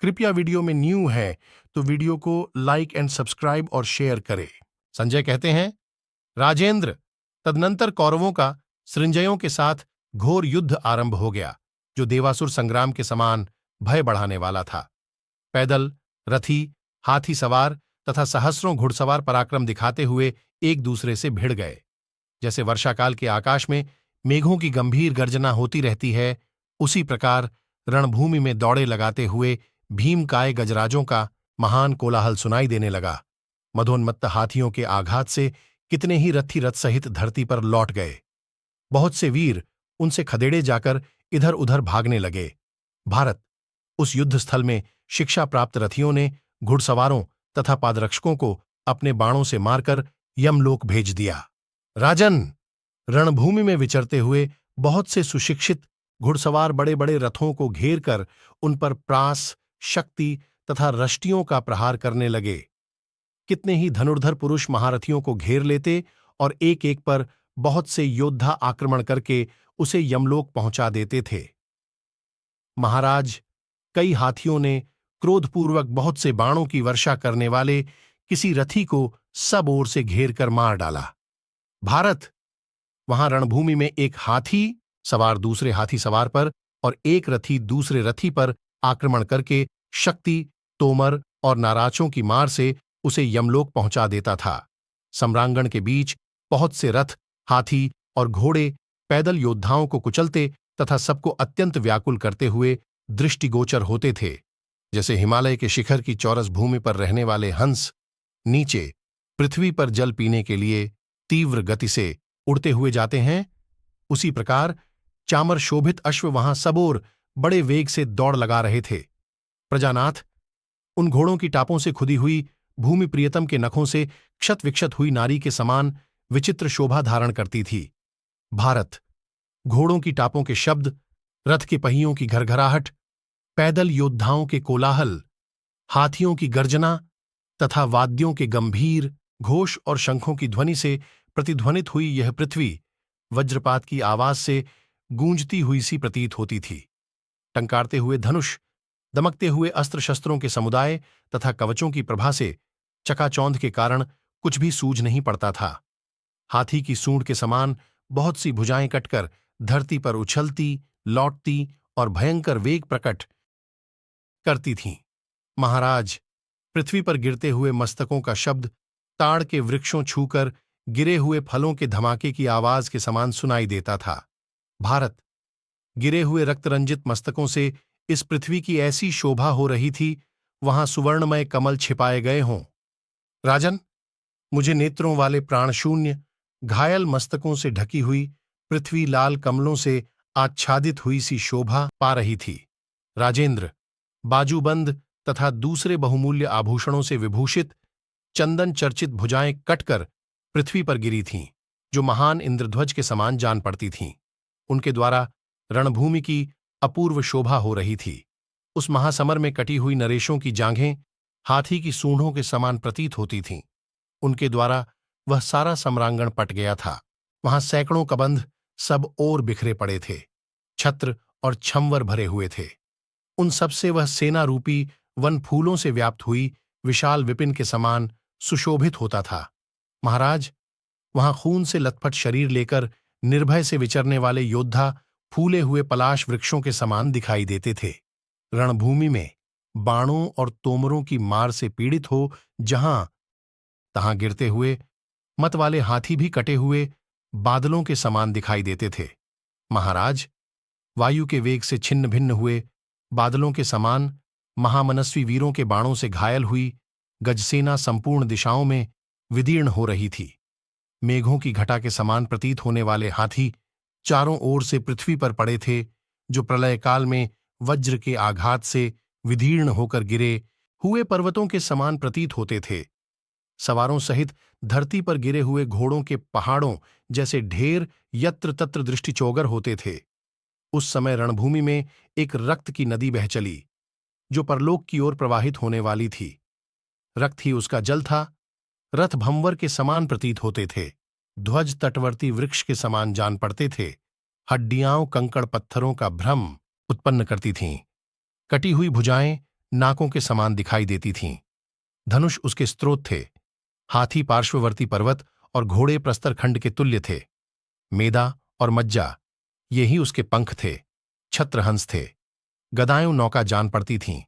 कृपया वीडियो में न्यू है तो वीडियो को लाइक एंड सब्सक्राइब और शेयर करें। संजय कहते हैं, राजेंद्र, तदनंतर कौरवों का सृंजयों के साथ घोर युद्ध आरंभ हो गया, जो देवासुर संग्राम के समान भय बढ़ाने वाला था। पैदल, रथी, हाथी सवार तथा सहस्रों घुड़सवार पराक्रम दिखाते हुए एक दूसरे से भिड़ गए। जैसे वर्षाकाल के आकाश में मेघों की गंभीर गर्जना होती रहती है, उसी प्रकार रणभूमि में दौड़े लगाते हुए भीमकाय गजराजों का महान कोलाहल सुनाई देने लगा। मदोन्मत्त हाथियों के आघात से कितने ही रथी रथ सहित धरती पर लौट गए। बहुत से वीर उनसे खदेड़े जाकर इधर उधर भागने लगे। भारत, उस युद्ध स्थल में शिक्षा प्राप्त रथियों ने घुड़सवारों तथा पादरक्षकों को अपने बाणों से मारकर यमलोक भेज दिया। राजन, रणभूमि में विचरते हुए बहुत से सुशिक्षित घुड़सवार बड़े बड़े रथों को घेर कर उन पर प्रास, शक्ति तथा रष्टियों का प्रहार करने लगे। कितने ही धनुर्धर पुरुष महारथियों को घेर लेते और एक एक पर बहुत से योद्धा आक्रमण करके उसे यमलोक पहुंचा देते थे। महाराज, कई हाथियों ने क्रोधपूर्वक बहुत से बाणों की वर्षा करने वाले किसी रथी को सब ओर से घेर कर मार डाला। भारत, वहां रणभूमि में एक हाथी सवार दूसरे हाथी सवार पर और एक रथी दूसरे रथी पर आक्रमण करके शक्ति, तोमर और नाराजों की मार से उसे यमलोक पहुंचा देता था। सम्रांगण के बीच बहुत से रथ, हाथी और घोड़े पैदल योद्धाओं को कुचलते तथा सबको अत्यंत व्याकुल करते हुए दृष्टिगोचर होते थे। जैसे हिमालय के शिखर की चौरस भूमि पर रहने वाले हंस नीचे पृथ्वी पर जल पीने के लिए तीव्र गति से उड़ते हुए जाते हैं, उसी प्रकार चामर शोभित अश्व वहां सबोर बड़े वेग से दौड़ लगा रहे थे। प्रजानाथ, उन घोड़ों की टापों से खुदी हुई भूमि प्रियतम के नखों से क्षत विक्षत हुई नारी के समान विचित्र शोभा धारण करती थी। भारत, घोड़ों की टापों के शब्द, रथ के पहियों की घरघराहट, पैदल योद्धाओं के कोलाहल, हाथियों की गर्जना तथा वाद्यों के गंभीर घोष और शंखों की ध्वनि से प्रतिध्वनित हुई यह पृथ्वी वज्रपात की आवाज से गूंजती हुई सी प्रतीत होती थी। टंकारते हुए धनुष, दमकते हुए अस्त्र शस्त्रों के समुदाय तथा कवचों की प्रभा से चकाचौंध के कारण कुछ भी सूझ नहीं पड़ता था। हाथी की सूंड के समान बहुत सी भुजाएं कटकर धरती पर उछलती, लौटती और भयंकर वेग प्रकट करती थीं। महाराज, पृथ्वी पर गिरते हुए मस्तकों का शब्द ताड़ के वृक्षों छूकर गिरे हुए फलों के धमाके की आवाज के समान सुनाई देता था। भारत, गिरे हुए रक्तरंजित मस्तकों से इस पृथ्वी की ऐसी शोभा हो रही थी वहां सुवर्णमय कमल छिपाए गए हों। राजन, मुझे नेत्रों वाले प्राणशून्य घायल मस्तकों से ढकी हुई पृथ्वी लाल कमलों से आच्छादित हुई सी शोभा पा रही थी। राजेंद्र, बाजूबंद तथा दूसरे बहुमूल्य आभूषणों से विभूषित चंदन चर्चित भुजाएं कटकर पृथ्वी पर गिरी थीं, जो महान इंद्रध्वज के समान जान पड़ती थीं। उनके द्वारा रणभूमि की अपूर्व शोभा हो रही थी। उस महासमर में कटी हुई नरेशों की जांघें हाथी की सूंडों के समान प्रतीत होती थीं। उनके द्वारा वह सारा सम्रांगण पट गया था। वहां सैकड़ों कबंध सब ओर बिखरे पड़े थे, छत्र और छंवर भरे हुए थे। उन सब से वह सेना रूपी वन फूलों से व्याप्त हुई विशाल विपिन के समान सुशोभित होता था। महाराज, वहां खून से लथपथ शरीर लेकर निर्भय से विचरने वाले योद्धा फूले हुए पलाश वृक्षों के समान दिखाई देते थे। रणभूमि में बाणों और तोमरों की मार से पीड़ित हो जहां तहां गिरते हुए मत वाले हाथी भी कटे हुए बादलों के समान दिखाई देते थे। महाराज, वायु के वेग से छिन्न भिन्न हुए बादलों के समान महामनस्वी वीरों के बाणों से घायल हुई गजसेना संपूर्ण दिशाओं में विदीर्ण हो रही थी। मेघों की घटा के समान प्रतीत होने वाले हाथी चारों ओर से पृथ्वी पर पड़े थे, जो प्रलय काल में वज्र के आघात से विदीर्ण होकर गिरे हुए पर्वतों के समान प्रतीत होते थे। सवारों सहित धरती पर गिरे हुए घोड़ों के पहाड़ों जैसे ढेर यत्र तत्र दृष्टिचौगर होते थे। उस समय रणभूमि में एक रक्त की नदी बह चली, जो परलोक की ओर प्रवाहित होने वाली थी। रक्त ही उसका जल था। रथ भंवर के समान प्रतीत होते थे। ध्वज तटवर्ती वृक्ष के समान जान पड़ते थे। हड्डियां कंकड़ पत्थरों का भ्रम उत्पन्न करती थीं। कटी हुई भुजाएं नाकों के समान दिखाई देती थीं। धनुष उसके स्रोत थे, हाथी पार्श्ववर्ती पर्वत और घोड़े प्रस्तरखंड के तुल्य थे। मेदा और मज्जा ये ही उसके पंख थे, छत्रहंस थे। गदाएं नौका जान पड़ती थीं,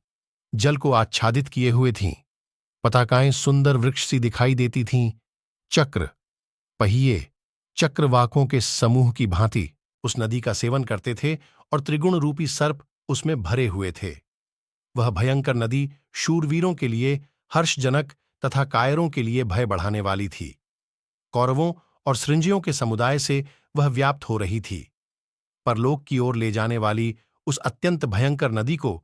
जल को आच्छादित किए हुए थीं। पताकाएं सुंदर वृक्ष सी दिखाई देती थीं। चक्र, पहिए, चक्रवाकों के समूह की भांति उस नदी का सेवन करते थे और त्रिगुण रूपी सर्प उसमें भरे हुए थे। वह भयंकर नदी शूरवीरों के लिए हर्षजनक तथा कायरों के लिए भय बढ़ाने वाली थी। कौरवों और सृंजियों के समुदाय से वह व्याप्त हो रही थी। परलोक की ओर ले जाने वाली उस अत्यंत भयंकर नदी को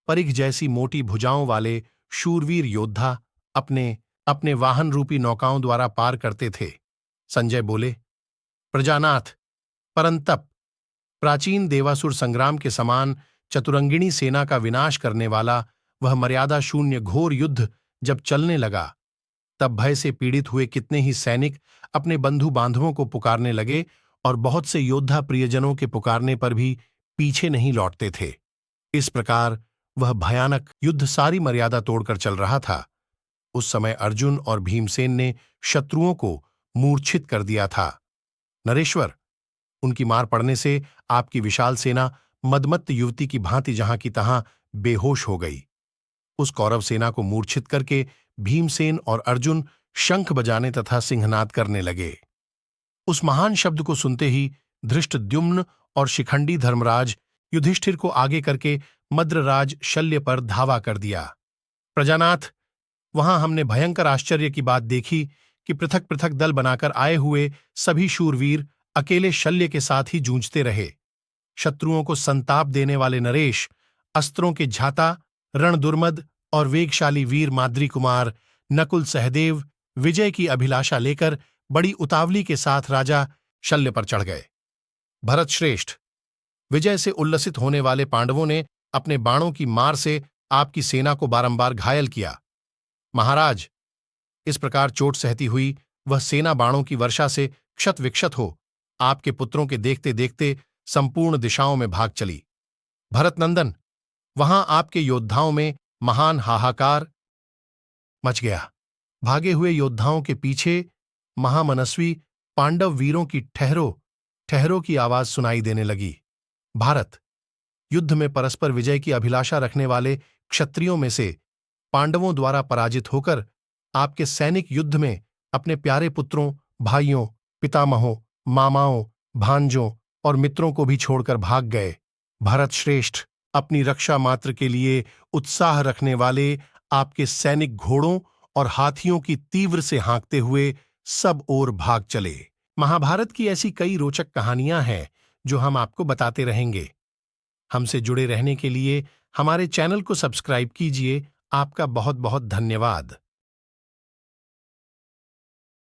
परिघ जैसी मोटी भुजाओं वाले शूरवीर योद्धा अपने अपने वाहन रूपी नौकाओं द्वारा पार करते थे। संजय बोले, प्रजानाथ, परंतप, प्राचीन देवासुर संग्राम के समान चतुरंगिणी सेना का विनाश करने वाला वह मर्यादा शून्य घोर युद्ध जब चलने लगा, तब भय से पीड़ित हुए कितने ही सैनिक अपने बंधु बांधवों को पुकारने लगे और बहुत से योद्धा प्रियजनों के पुकारने पर भी पीछे नहीं लौटते थे। इस प्रकार वह भयानक युद्ध सारी मर्यादा तोड़कर चल रहा था। उस समय अर्जुन और भीमसेन ने शत्रुओं को मूर्छित कर दिया था। नरेश्वर, उनकी मार पड़ने से आपकी विशाल सेना मदमत्त युवती की भांति जहां की तहां बेहोश हो गई। उस कौरव सेना को मूर्छित करके भीमसेन और अर्जुन शंख बजाने तथा सिंहनाद करने लगे। उस महान शब्द को सुनते ही धृष्टद्युम्न और शिखंडी धर्मराज युधिष्ठिर को आगे करके मद्रराज शल्य पर धावा कर दिया। प्रजानाथ, वहां हमने भयंकर आश्चर्य की बात देखी कि पृथक पृथक दल बनाकर आए हुए सभी शूरवीर अकेले शल्य के साथ ही जूझते रहे। शत्रुओं को संताप देने वाले नरेश, अस्त्रों के झाता, रणदुर्मद और वेगशाली वीर माद्री कुमार नकुल सहदेव विजय की अभिलाषा लेकर बड़ी उतावली के साथ राजा शल्य पर चढ़ गए। भरत श्रेष्ठ, विजय से उल्लसित होने वाले पांडवों ने अपने बाणों की मार से आपकी सेना को बारंबार घायल किया। महाराज, इस प्रकार चोट सहती हुई वह सेना बाणों की वर्षा से क्षत विक्षत हो आपके पुत्रों के देखते देखते संपूर्ण दिशाओं में भाग चली। भरत नंदन, वहां आपके योद्धाओं में महान हाहाकार मच गया। भागे हुए योद्धाओं के पीछे महामनस्वी पांडव वीरों की ठहरो ठहरो की आवाज सुनाई देने लगी। भारत, युद्ध में परस्पर विजय की अभिलाषा रखने वाले क्षत्रियों में से पांडवों द्वारा पराजित होकर आपके सैनिक युद्ध में अपने प्यारे पुत्रों, भाइयों, पितामहों, मामाओं, भांजों और मित्रों को भी छोड़कर भाग गए। भरत श्रेष्ठ, अपनी रक्षा मात्र के लिए उत्साह रखने वाले आपके सैनिक घोड़ों और हाथियों की तीव्र से हाँकते हुए सब ओर भाग चले। महाभारत की ऐसी कई रोचक कहानियां हैं जो हम आपको बताते रहेंगे। हमसे जुड़े रहने के लिए हमारे चैनल को सब्सक्राइब कीजिए। आपका बहुत बहुत धन्यवाद।